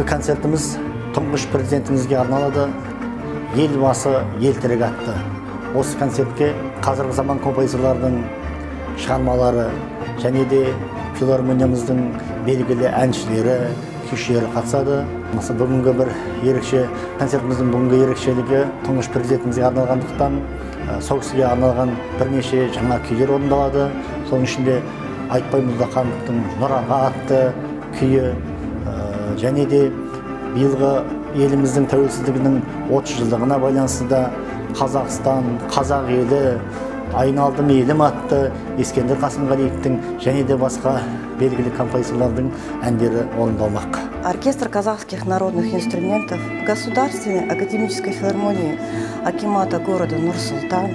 концертimiz тұңғыш президентімізге арналады. Елбасы елтірек атты. Осы концертке қазіргі заман композиторлардың шығармалары және де филармониямыздың белгілі әншілері, күйшілері қатысады. Бүгінгі бір ерекше концертіміздің бүгінгі ерекшелігі тұңғыш президентімізге арналғандықтан сол кісіге арналған бірнеше жаңа күйлер орындалады. Соның ішінде Айтбай Мұздахановтың «Нұраға» атты күйі және де биылғы еліміздің тәуелсіздігінің 30 жылдығына байланысты да Қазақстан, қазақ елі, айналдым елім атты Ескендір Қасымғалиевтің және де басқа белгілі композиторлардың әндері орындалмақ. Оркестр казахских народных инструментов Государственной академической филармонии Акимата города Нур-Султан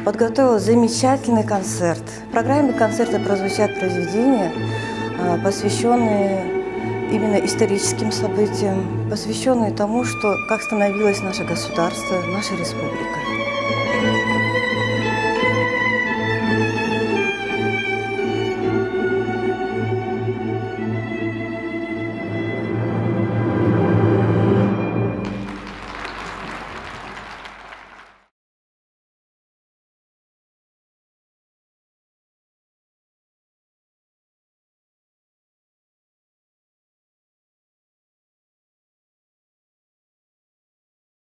подготовил замечательный концерт. В программе концерта прозвучат произведения, посвященные именно историческим событиям, посвященные тому, как становилось наше государство, наша республика.